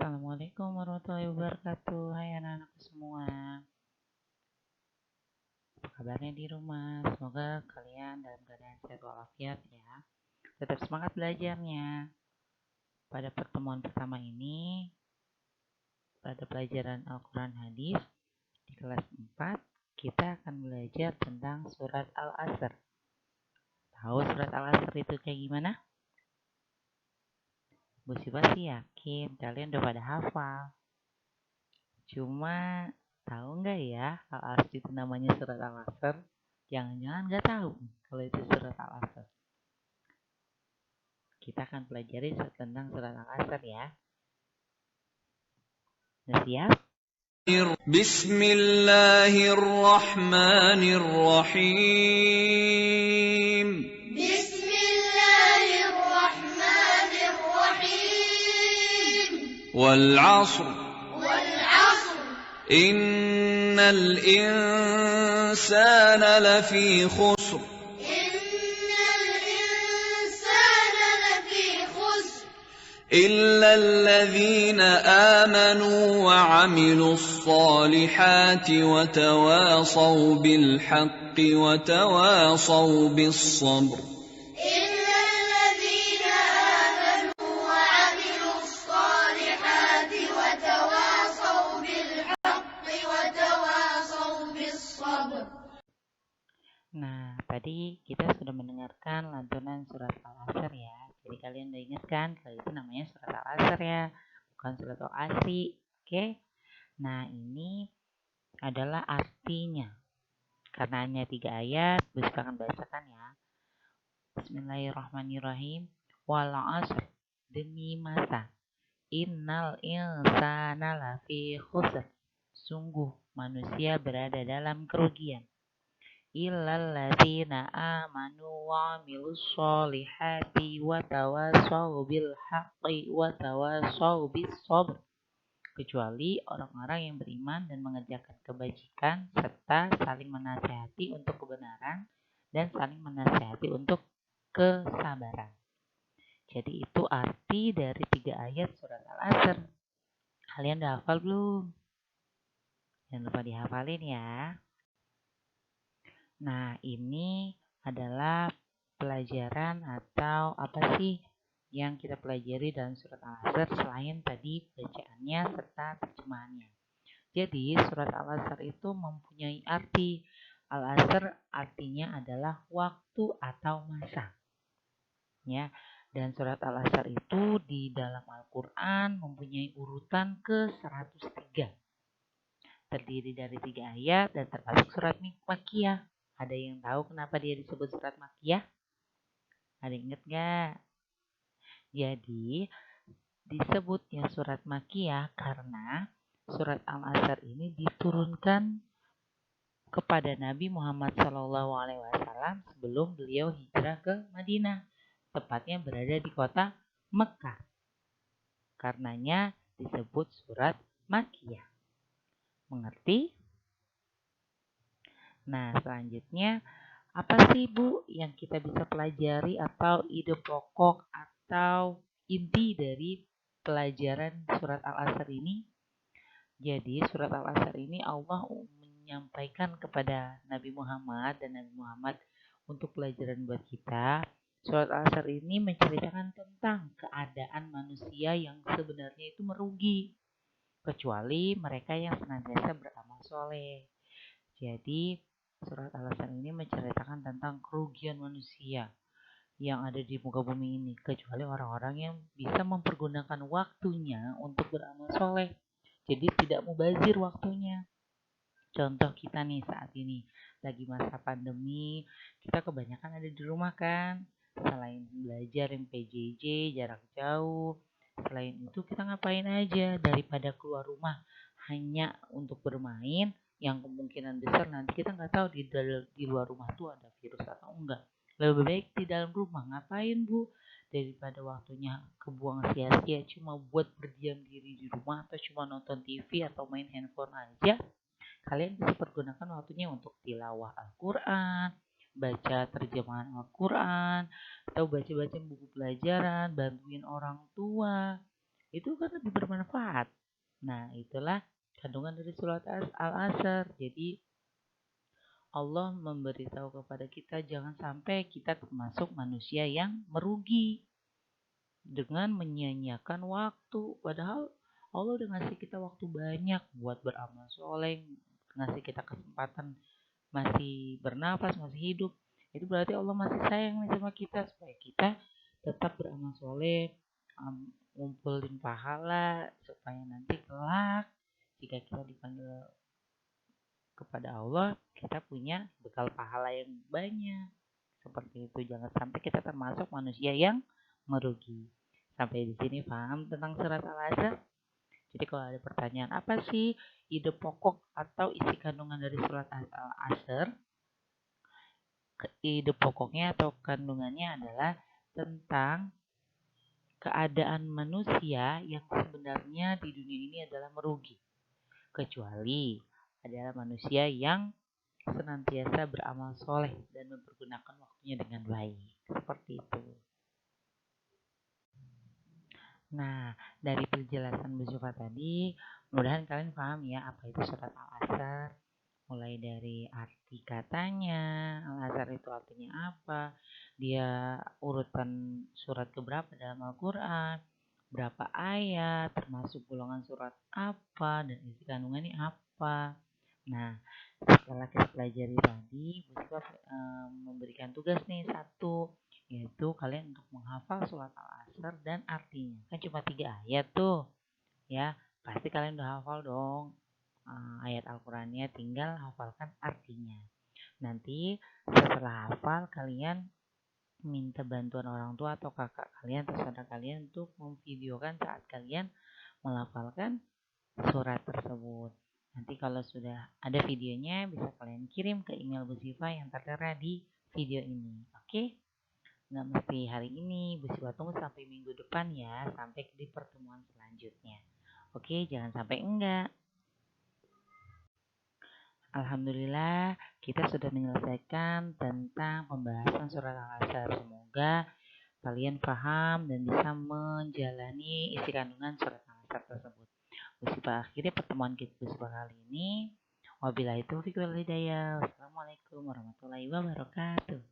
Assalamualaikum warahmatullahi wabarakatuh. Hai anak-anak semua. Apa kabarnya di rumah? Semoga kalian dalam keadaan sehat walafiat ya. Tetap semangat belajarnya. Pada pertemuan pertama ini, pada pelajaran Al-Quran Hadis di kelas 4, kita akan belajar tentang surat Al-Asr. Tahu surat Al-Asr itu kayak gimana? Bu Siva sih yakin kalian udah pada hafal. Cuma tahu nggak ya Al-Asr itu namanya surat Al-Asr? Jangan-jangan nggak tahu kalau itu surat Al-Asr. Kita akan pelajari tentang surat Al-Asr ya. Udah siap? Bismillahirrahmanirrahim. Wal 'ashr. Innal insana lafi khusr. إلا الذين آمنوا وعملوا الصالحات وتواصوا بالحق وتواصوا بالصبر. إلا الذين آمنوا وعملوا الصالحات وتواصوا بالحق وتواصوا بالصبر. Nah, tadi kita sudah mendengarkan lantunan surat Al-Asr ya. Jadi kalian udah ingat kan kalau itu namanya surat Al-Asr ya, bukan surat Al-Asri. Oke? Nah, ini adalah artinya. Karena hanya 3 ayat, bisa akan bacakan ya. Bismillahirrahmanirrahim. Wal 'asr, demi masa. Innal insana lafi khusr. Sungguh manusia berada dalam kerugian. Illal ladzina amanu wa 'amilus sholihati wa tawassaw bil haqqi wa tawassaw bis sabr. Kecuali orang-orang yang beriman dan mengerjakan kebajikan serta saling menasihati untuk kebenaran dan saling menasihati untuk kesabaran. Jadi itu arti dari 3 ayat surat Al-Asr. Kalian udah hafal belum? Jangan lupa dihafalin ya. Nah, ini adalah pelajaran atau apa sih yang kita pelajari dalam surat Al-Asr selain tadi bacaannya serta terjemahannya. Jadi, surat Al-Asr itu mempunyai arti. Al-Asr artinya adalah waktu atau masa. Ya, dan surat Al-Asr itu di dalam Al-Quran mempunyai urutan ke-103. Terdiri dari 3 ayat dan termasuk surat Makkiyah. Ada yang tahu kenapa dia disebut surat Makkiyah? Ada yang ingat gak? Jadi disebutnya surat Makkiyah karena surat Al-Asr ini diturunkan kepada Nabi Muhammad SAW sebelum beliau hijrah ke Madinah, tepatnya berada di kota Mekah. Karenanya disebut surat Makkiyah. Mengerti? Nah, selanjutnya apa sih Bu yang kita bisa pelajari atau ide pokok atau inti dari pelajaran surat Al-Asr ini? Jadi surat Al-Asr ini Allah menyampaikan kepada Nabi Muhammad dan Nabi Muhammad untuk pelajaran buat kita. Surat Al-Asr ini menceritakan tentang keadaan manusia yang sebenarnya itu merugi, kecuali mereka yang senantiasa beramal soleh. Jadi surat Al-Asr ini menceritakan tentang kerugian manusia yang ada di muka bumi ini, kecuali orang-orang yang bisa mempergunakan waktunya untuk beramal soleh. Jadi tidak mubazir waktunya. Contoh kita nih saat ini lagi masa pandemi, kita kebanyakan ada di rumah kan. Selain belajar yang PJJ jarak jauh, selain itu kita ngapain aja daripada keluar rumah hanya untuk bermain, yang kemungkinan besar nanti kita nggak tahu di luar rumah tuh ada virus atau enggak. Lebih baik di dalam rumah. Ngapain Bu? Daripada waktunya kebuang sia-sia cuma buat berdiam diri di rumah atau cuma nonton TV atau main handphone aja. Kalian bisa pergunakan waktunya untuk tilawah Al-Quran, baca terjemahan Al-Quran, atau baca-baca buku pelajaran, bantuin orang tua. itu kan lebih bermanfaat. Nah, itulah kandungan dari surat Al-Asr. Jadi Allah memberitahu kepada kita jangan sampai kita termasuk manusia yang merugi dengan menyia-nyiakan waktu. Padahal Allah udah ngasih kita waktu banyak buat beramal soleh, ngasih kita kesempatan masih bernafas, masih hidup. Itu berarti Allah masih sayang nih sama kita supaya kita tetap beramal soleh, ngumpulin pahala supaya nanti kelak jika kita dipanggil kepada Allah, kita punya bekal pahala yang banyak. Seperti itu, jangan sampai kita termasuk manusia yang merugi. Sampai di sini paham tentang surat Al-Asr? Jadi kalau ada pertanyaan apa sih ide pokok atau isi kandungan dari surat Al-Asr? Ide pokoknya atau kandungannya adalah tentang keadaan manusia yang sebenarnya di dunia ini adalah merugi. Kecuali adalah manusia yang senantiasa beramal soleh dan mempergunakan waktunya dengan baik. Seperti itu. Nah, dari penjelasan Bu Syufa tadi, mudah-mudahan kalian paham ya apa itu surat Al-Asr. Mulai dari arti katanya, Al-Asr itu artinya apa, dia urutan surat keberapa dalam Al-Quran, berapa ayat, termasuk golongan surat apa, dan isi kandungannya apa. Nah, setelah kita pelajari tadi, Bu Syufa memberikan tugas nih satu, yaitu kalian untuk menghafal surat Al-Asr dan artinya. Kan cuma 3 ayat tuh, ya pasti kalian udah hafal dong ayat Al-Qurannya, tinggal hafalkan artinya. Nanti setelah hafal, kalian minta bantuan orang tua atau kakak kalian atau saudara kalian untuk memvideokan saat kalian melafalkan surat tersebut. Nanti kalau sudah ada videonya, bisa kalian kirim ke email Bu Syufa yang tertera di video ini. Oke? Nggak mesti hari ini, Bu Syufa tunggu sampai minggu depan ya, sampai di pertemuan selanjutnya. Oke, jangan sampai enggak. Alhamdulillah, kita sudah menyelesaikan tentang pembahasan surat Al-Asr. Semoga kalian paham dan bisa menjalani isi kandungan surat Al-Asr tersebut. Bu Syufa akhiri pertemuan kita Bu Syufa kali ini. Wabillahi taufiq wal hidayah. Wassalamualaikum warahmatullahi wabarakatuh.